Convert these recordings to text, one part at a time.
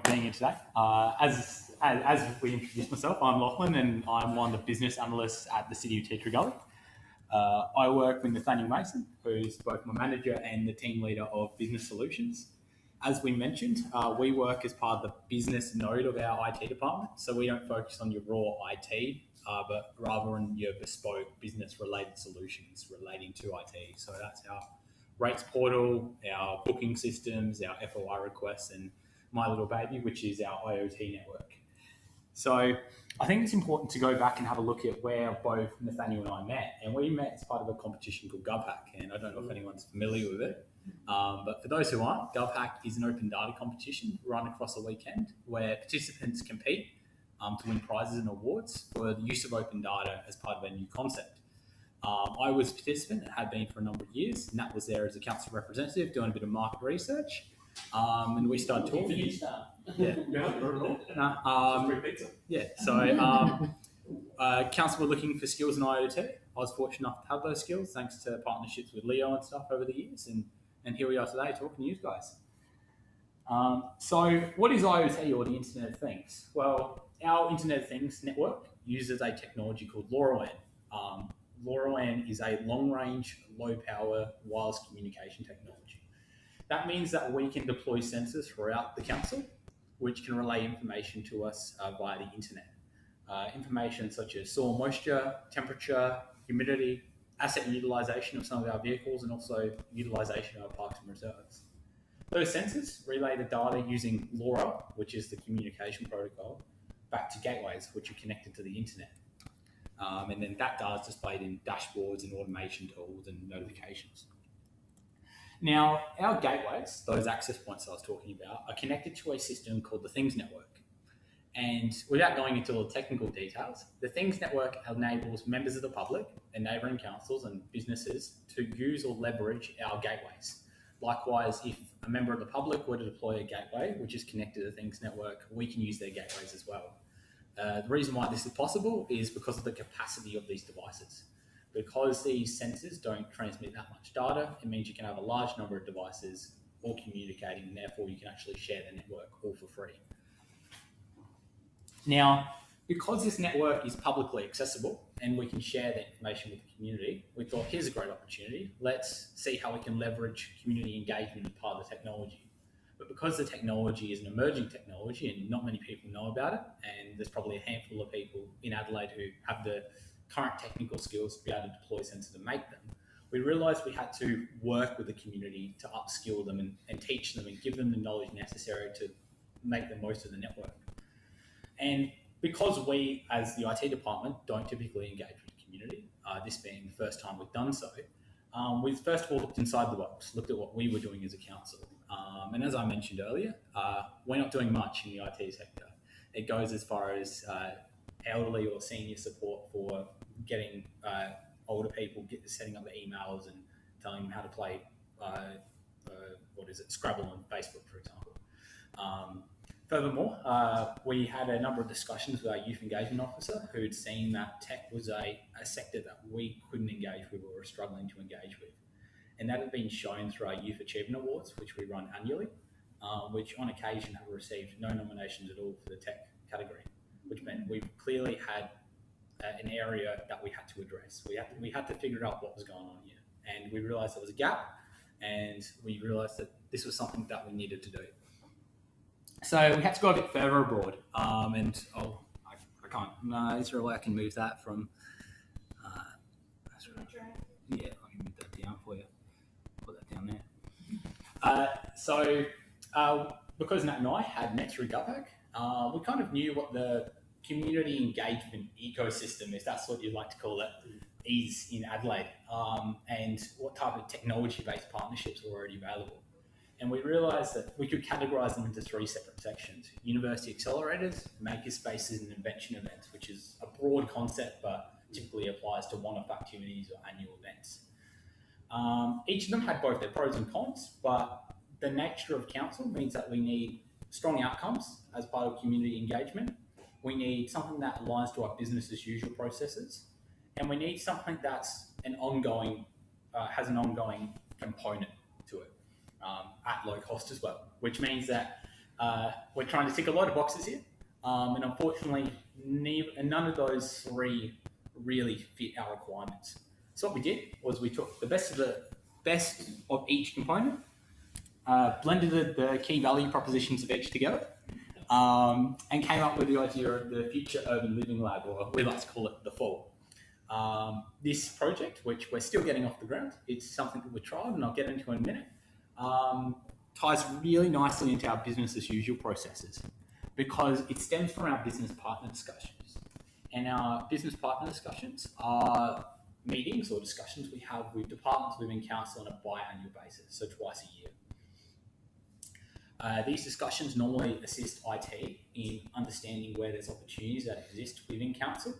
everyone for being here today. As we introduced myself, I'm Lachlan and I'm one of the business analysts at the City of Tree Gully. I work with Nathaniel Mason, who's both my manager and the team leader of business solutions. As we mentioned, we work as part of the business node of our IT department, so we don't focus on your raw IT, but rather on your bespoke business-related solutions relating to IT. So that's our rates portal, our booking systems, our FOI requests, and my little baby, which is our IoT network. So I think it's important to go back and have a look at where both Nathaniel and I met. And we met as part of a competition called GovHack, and I don't know if anyone's familiar with it. But for those who aren't, GovHack is an open data competition run across a weekend where participants compete to win prizes and awards for the use of open data as part of a new concept. I was a participant and had been for a number of years, and that was there as a council representative doing a bit of market research. And we started talking. Council were looking for skills in IoT. I was fortunate enough to have those skills thanks to partnerships with Leo and stuff over the years. And here we are today talking to you guys. So what is IoT, or the Internet of Things? Well, our Internet of Things network uses a technology called LoRaWAN. LoRaWAN is a long-range, low-power wireless communication technology. That means that we can deploy sensors throughout the council, which can relay information to us via the internet. Information such as soil moisture, temperature, humidity, asset utilization of some of our vehicles, and also utilization of our parks and reserves. Those sensors relay the data using LoRa, which is the communication protocol, back to gateways, which are connected to the internet. And then that data is displayed in dashboards and automation tools and notifications. Now, our gateways, those access points I was talking about, are connected to a system called the Things Network. And without going into all the technical details, the Things Network enables members of the public and neighbouring councils and businesses to use or leverage our gateways. Likewise, if a member of the public were to deploy a gateway which is connected to the Things Network, we can use their gateways as well. The reason why this is possible is because of the capacity of these devices. Because these sensors don't transmit that much data, it means you can have a large number of devices all communicating, and therefore you can actually share the network all for free. Now, because this network is publicly accessible and we can share the information with the community, we thought, here's a great opportunity. Let's see how we can leverage community engagement as part of the technology. But because the technology is an emerging technology and not many people know about it, and there's probably a handful of people in Adelaide who have the current technical skills to be able to deploy sensors and make them, we realised we had to work with the community to upskill them and teach them and give them the knowledge necessary to make the most of the network. And because we, as the IT department, don't typically engage with the community, this being the first time we've done so, we first of all looked inside the box, looked at what we were doing as a council. And as I mentioned earlier, we're not doing much in the IT sector. It goes as far as elderly or senior support for getting older people, setting up their emails and telling them how to play, Scrabble on Facebook, for example. Furthermore, we had a number of discussions with our youth engagement officer who'd seen that tech was a sector that we couldn't engage with or were struggling to engage with. And that had been shown through our Youth Achievement Awards, which we run annually, which on occasion have received no nominations at all for the tech category, which meant we clearly had an area that we had to address. We had to figure out what was going on here. And we realised there was a gap, and we realised that this was something that we needed to do. So we had to go a bit further abroad, I can't. No, is there a way I can move that from? Yeah, I can move that down for you. Put that down there. Because Nat and I had met through GovHack, we kind of knew what the community engagement ecosystem, if that's what you'd like to call it, is in Adelaide, and what type of technology-based partnerships were already available. And we realised that we could categorise them into three separate sections: university accelerators, makerspaces, and invention events, which is a broad concept but typically applies to one-off activities or annual events. Each of them had both their pros and cons, but the nature of council means that we need strong outcomes as part of community engagement. We need something that aligns to our business as usual processes, and we need something that's has an ongoing component to it at low cost as well, which means that we're trying to tick a lot of boxes here, and unfortunately, none of those three really fit our requirements. So what we did was we took the best of each component, blended the key value propositions of each together, and came up with the idea of the Future Urban Living Lab, or we like to call it the FUL. This project, which we're still getting off the ground, it's something that we tried, and I'll get into in a minute, ties really nicely into our business as usual processes, because it stems from our business partner discussions. And our business partner discussions are meetings or discussions we have with departments within council on a biannual basis, so twice a year. These discussions normally assist IT in understanding where there's opportunities that exist within council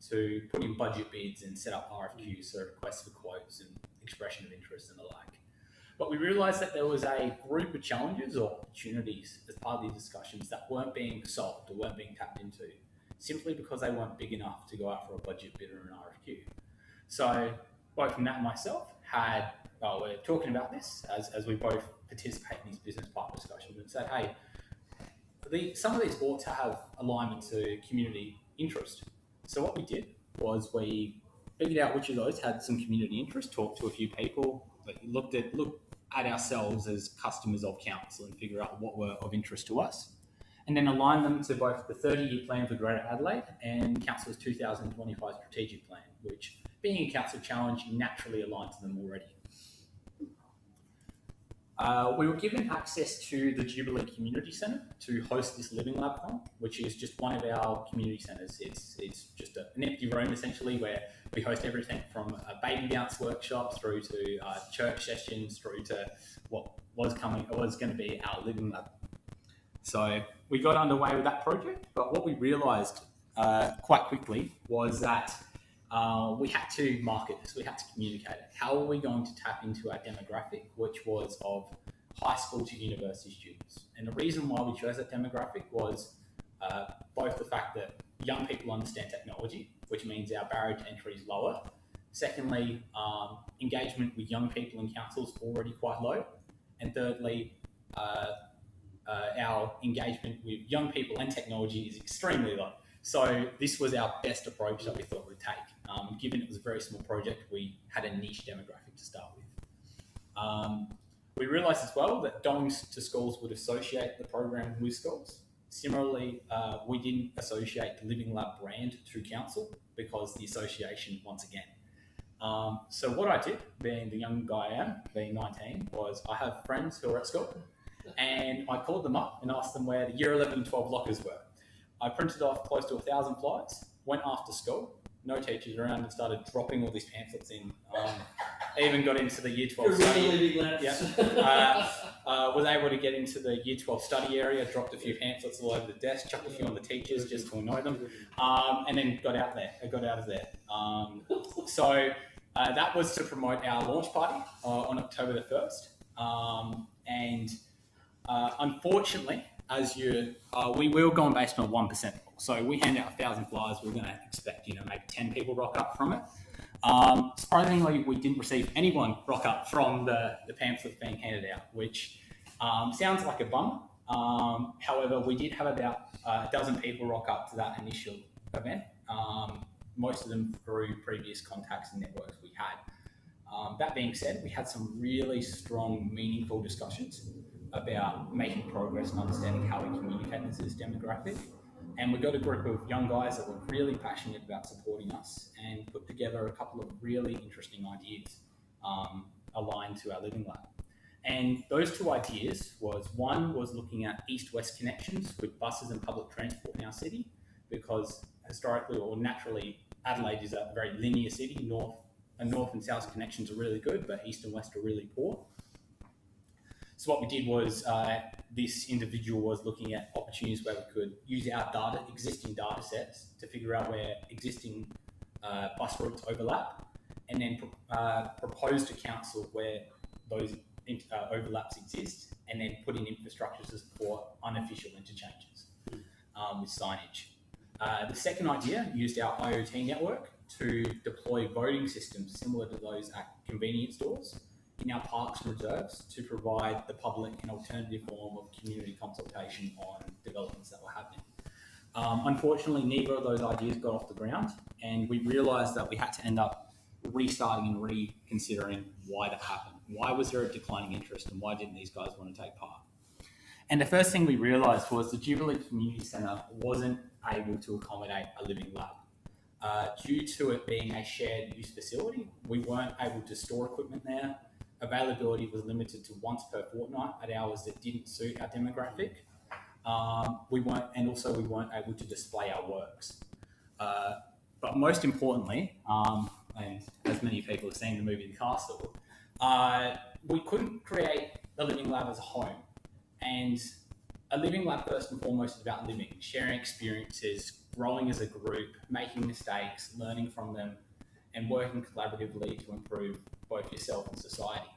to put in budget bids and set up RFQs, so requests for quotes and expression of interest and the like. But we realised that there was a group of challenges or opportunities as part of these discussions that weren't being solved or weren't being tapped into, simply because they weren't big enough to go out for a budget bid or an RFQ. So both Matt and myself we're talking about this as we both participate in these business partner discussions, and said, hey, some of these ought to have alignment to community interest. So what we did was we figured out which of those had some community interest, talked to a few people, looked at ourselves as customers of council and figure out what were of interest to us, and then align them to both the 30-year plan for Greater Adelaide and Council's 2025 strategic plan, which, being a council challenge, naturally aligned to them already. We were given access to the Jubilee Community Centre to host this Living Lab from, which is just one of our community centres. It's just an empty room, essentially, where we host everything from a baby bounce workshop through to church sessions, through to what was going to be our Living Lab. So we got underway with that project, but what we realised quite quickly was that we had to market this, we had to communicate it. How are we going to tap into our demographic, which was of high school to university students? And the reason why we chose that demographic was both the fact that young people understand technology, which means our barrier to entry is lower. Secondly, engagement with young people in council is already quite low. And thirdly, our engagement with young people and technology is extremely low. So this was our best approach that we thought we'd take. Given it was a very small project, we had a niche demographic to start with. We realised as well that going to schools would associate the program with schools. Similarly, we didn't associate the Living Lab brand to council because the association, once again. So what I did, being the young guy I am, being 19, was I have friends who are at school, and I called them up and asked them where the year 11 and 12 lockers were. I printed off close to 1,000 flyers, went after school, no teachers around, and started dropping all these pamphlets in. Even got into the year 12 study. Was able to get into the year 12 study area, dropped a few pamphlets all over the desk, chucked a few on the teachers just to annoy them, and then got out of there. So that was to promote our launch party on October the 1st. Unfortunately, we were going based on a 1%. So we hand out 1,000 flyers. We're going to expect, maybe 10 people rock up from it. Surprisingly, we didn't receive anyone rock up from the pamphlets being handed out, which sounds like a bummer. However, we did have about a dozen people rock up to that initial event, most of them through previous contacts and networks we had. That being said, we had some really strong, meaningful discussions about making progress and understanding how we communicate to this demographic. And we got a group of young guys that were really passionate about supporting us and put together a couple of really interesting ideas aligned to our Living Lab. And those two ideas one was looking at east-west connections with buses and public transport in our city, because historically or naturally, Adelaide is a very linear city. North and south connections are really good, but east and west are really poor. So what we did was this individual was looking at opportunities where we could use our existing data sets to figure out where existing bus routes overlap, and then propose to council where those overlaps exist, and then put in infrastructure to support unofficial interchanges with signage. The second idea used our IoT network to deploy voting systems similar to those at convenience stores in our parks and reserves to provide the public an alternative form of community consultation on developments that were happening. Unfortunately, neither of those ideas got off the ground, and we realised that we had to end up restarting and reconsidering why that happened. Why was there a declining interest, and why didn't these guys want to take part? And the first thing we realised was the Jubilee Community Centre wasn't able to accommodate a living lab. Due to it being a shared use facility, we weren't able to store equipment there. Availability was limited to once per fortnight at hours that didn't suit our demographic. We weren't able to display our works. But most importantly, and as many people have seen the movie The Castle, we couldn't create a living lab as a home. And a living lab, first and foremost, is about living, sharing experiences, growing as a group, making mistakes, learning from them, and working collaboratively to improve both yourself and society.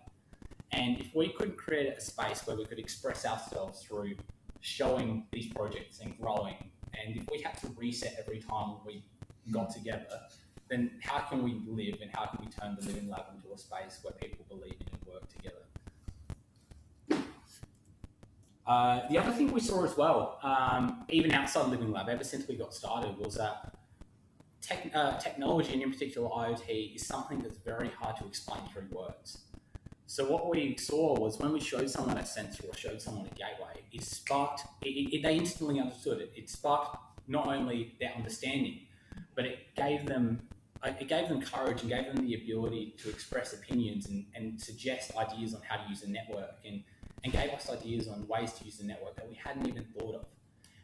And if we couldn't create a space where we could express ourselves through showing these projects and growing, and if we had to reset every time we got together, then how can we live and how can we turn the living lab into a space where people believe in and work together? The other thing we saw as well, even outside Living Lab, ever since we got started, was that technology, and in particular IoT, is something that's very hard to explain through words. So what we saw was when we showed someone a sensor or showed someone a gateway, they instantly understood it. It sparked not only their understanding, but it gave them courage and gave them the ability to express opinions and suggest ideas on how to use a network and gave us ideas on ways to use the network that we hadn't even thought of.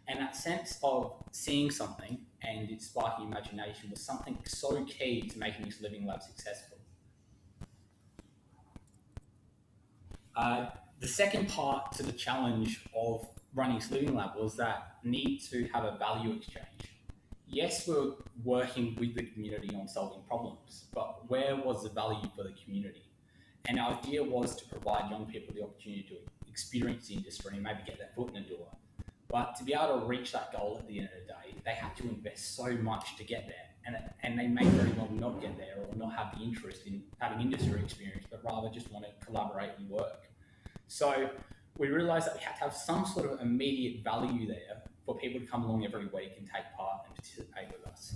And that sense of seeing something and it sparking imagination was something so key to making this living lab successful. The second part to the challenge of running this living lab was that need to have a value exchange. Yes, we're working with the community on solving problems, but where was the value for the community? And our idea was to provide young people the opportunity to experience the industry and maybe get their foot in the door. But to be able to reach that goal at the end of the day, they had to invest so much to get there. And they may very well not get there or not have the interest in having industry experience, but rather just want to collaborate and work. So we realised that we had to have some sort of immediate value there for people to come along every week and take part and participate with us.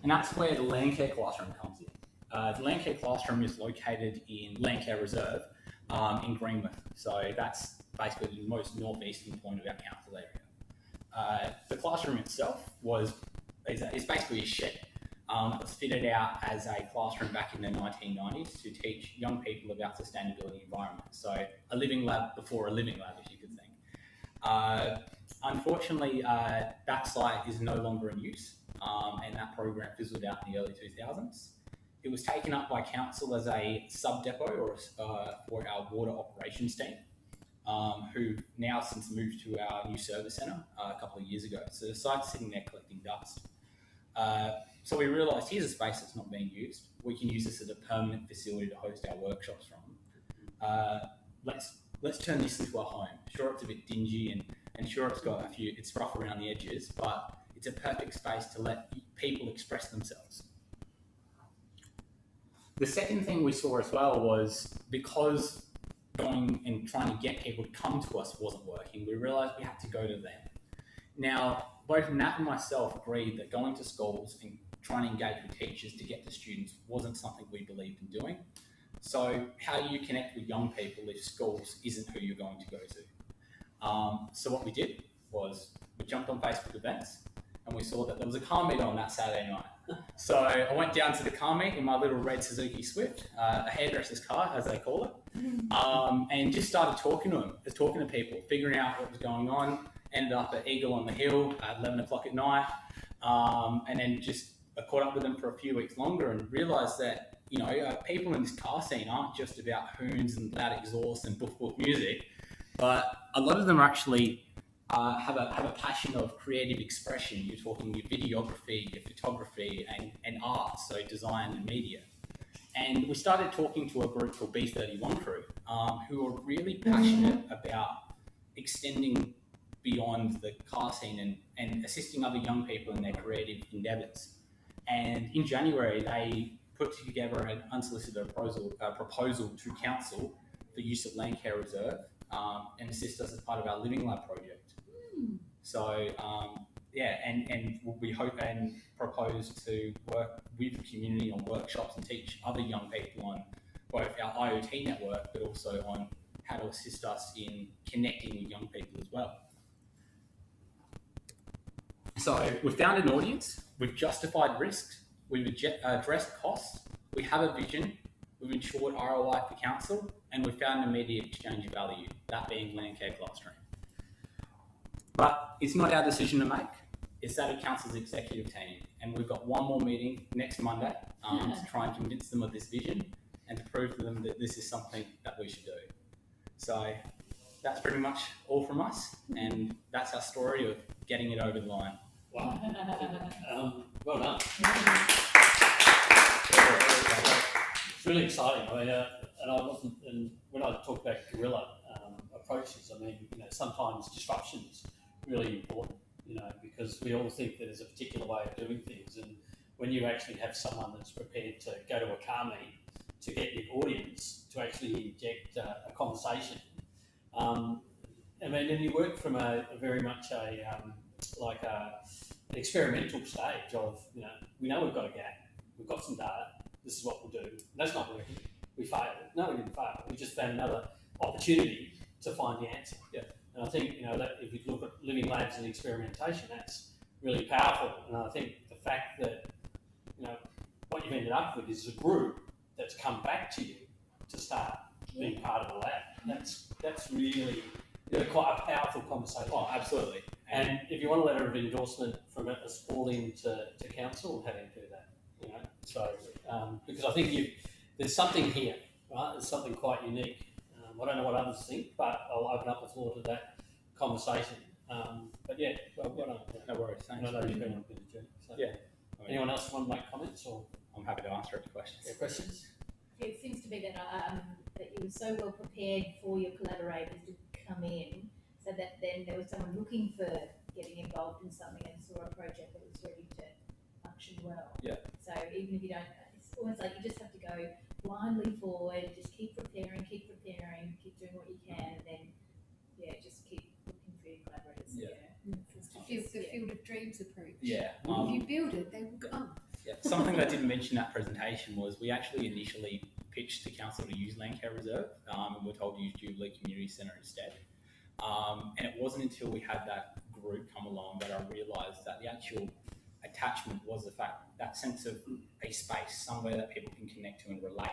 And that's where the Landcare Classroom comes in. The Landcare Classroom is located in Landcare Reserve in Greenmouth. So that's basically the most northeastern point of our council area. The classroom itself is basically a shed. It was fitted out as a classroom back in the 1990s to teach young people about sustainability environment. So a living lab before a living lab, if you could think. Unfortunately, that site is no longer in use, and that program fizzled out in the early 2000s. It was taken up by council as a sub-depot for our water operations team, who now since moved to our new service centre a couple of years ago. So the site's sitting there collecting dust. So we realised here's a space that's not being used. We can use this as a permanent facility to host our workshops from. Let's turn this into a home. Sure, it's a bit dingy and sure it's rough around the edges, but it's a perfect space to let people express themselves. The second thing we saw as well was because going and trying to get people to come to us wasn't working, we realised we had to go to them. Now, both Nat and myself agreed that going to schools and trying to engage with teachers to get to students wasn't something we believed in doing. So how do you connect with young people if schools isn't who you're going to go to? So what we did was we jumped on Facebook events and we saw that there was a car meet on that Saturday night. So I went down to the car meet in my little red Suzuki Swift, a hairdresser's car, as they call it, and just started talking to people, figuring out what was going on. Ended up at Eagle on the Hill at 11 o'clock at night, and then just caught up with them for a few weeks longer and realised that people in this car scene aren't just about hoons and loud exhaust and boof music, but a lot of them are actually have a passion of creative expression. You're talking your videography, your photography, and art, so design and media. And we started talking to a group called B31 Crew, who are really passionate about extending beyond the car scene and assisting other young people in their creative endeavours. And in January, they put together an unsolicited proposal to council for use of land care reserve and assist us as part of our Living Lab project. So and we hope and propose to work with the community on workshops and teach other young people on both our IoT network, but also on how to assist us in connecting with young people as well. So we've found an audience, we've justified risks, we've addressed costs, we have a vision, we've ensured ROI for council, and we've found an immediate exchange of value, that being land care clustering. But it's not our decision to make, it's that of council's executive team. And we've got one more meeting next Monday to try and convince them of this vision and to prove to them that this is something that we should do. So that's pretty much all from us, and that's our story of getting it over the line. Wow. Well done. It's really exciting. I mean, and when I talk about guerrilla approaches, I mean, sometimes disruption is really important, because we all think that there's a particular way of doing things, and when you actually have someone that's prepared to go to a car meeting to get the audience to actually inject a conversation, and you work from a very much an experimental stage of, we know we've got a gap, we've got some data, this is what we'll do. That's not working. We failed. No, we didn't fail. We just found another opportunity to find the answer. Yeah. And I think, that if you look at living labs and experimentation, that's really powerful. And I think the fact that, what you've ended up with is a group that's come back to you to start being part of the lab. That's really quite a powerful conversation. Oh, absolutely. And if you want a letter of endorsement from us all into council, how do you do that? So because I think there's something here, right? There's something quite unique. I don't know what others think, but I'll open up the floor to that conversation. But yeah, well done. No worries. Thanks. I know you've been on a bit of a journey. So. Yeah. Anyone else want to make comments, or I'm happy to answer any questions. Yeah, questions? It seems to be that that you were so well prepared for your collaborators to come in, so that then there was someone looking for getting involved in something and saw a project that was ready to function well. Yeah. So even if you don't, it's almost like you just have to go blindly forward, just keep preparing, keep doing what you can, and then just keep looking for your collaborators. It's the field of dreams approach. Yeah. If you build it, they will come. Yeah. Something I didn't mention in that presentation was we actually initially pitched to council to use Land Care Reserve, and we're told to use Jubilee Community Centre instead. And it wasn't until we had that group come along that I realised that the actual attachment was the fact, that sense of a space, somewhere that people can connect to and relate.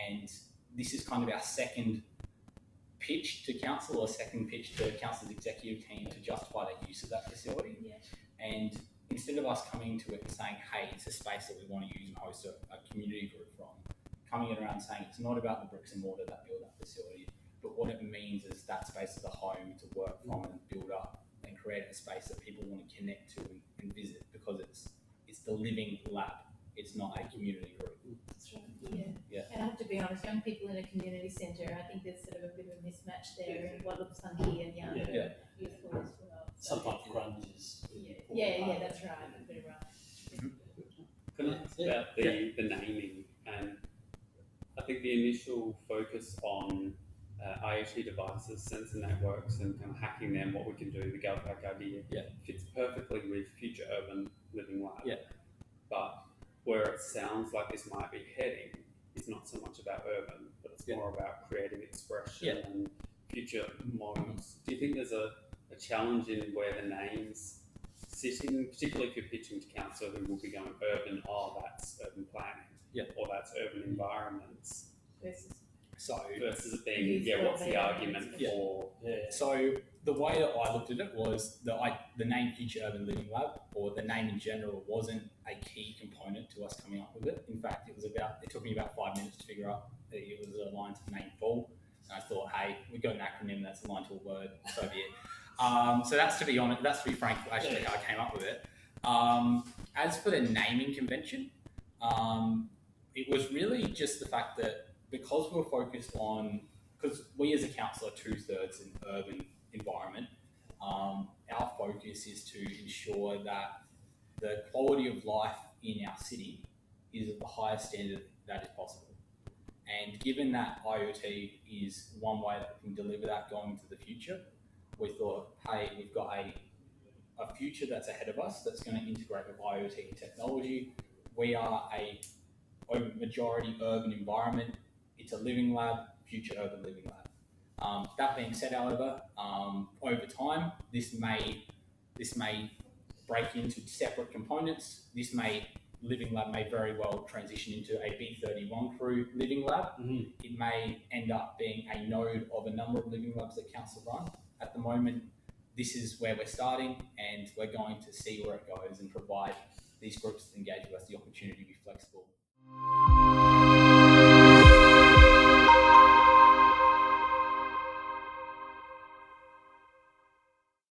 And this is kind of our second pitch to council, or second pitch to council's executive team to justify the use of that facility. Yeah. And instead of us coming to it and saying, hey, it's a space that we want to use and host a community group from, coming around saying it's not about the bricks and mortar that build that facility, but what it means is that space is a home to work from and build up and create a space that people want to connect to and visit, because it's the living lab. It's not a community group. That's right. Yeah. And I have to be honest, young people in a community centre, I think there's sort of a bit of a mismatch there in what looks funky and young and youthful as well. So sometimes grunge is. Yeah, that's right. A bit of right. Can I ask about the naming? And I think the initial focus on IoT devices, sensor networks, and kind of hacking them, what we can do, the GovHack idea, fits perfectly with future urban living lab. Yeah. But where it sounds like this might be heading is not so much about urban, but it's more about creative expression and future models. Do you think there's a challenge in where the names sitting, particularly if you're pitching to council who will be going urban, that's urban planning, or that's urban environments, versus it being, what's the argument for? Yeah. So the way that I looked at it was the name Future Urban Living Lab, or the name in general, wasn't a key component to us coming up with it. In fact, it took me about 5 minutes to figure out that it was aligned to the name full. And I thought, hey, we've got an acronym that's aligned to a word, so be it. So that's to be frank, actually how I came up with it. As for the naming convention, it was really just the fact that because we were focused on, because we as a council are 2/3 in urban environment, our focus is to ensure that the quality of life in our city is of the highest standard that is possible. And given that IoT is one way that we can deliver that going into the future, we thought, hey, we've got a future that's ahead of us that's going to integrate with IoT technology. We are a majority urban environment. It's a living lab, future urban living lab. That being said, however, over time, this may break into separate components. Living lab may very well transition into a B31 crew living lab. Mm-hmm. It may end up being a node of a number of living labs that council run. At the moment, this is where we're starting, and we're going to see where it goes and provide these groups that engage with us the opportunity to be flexible.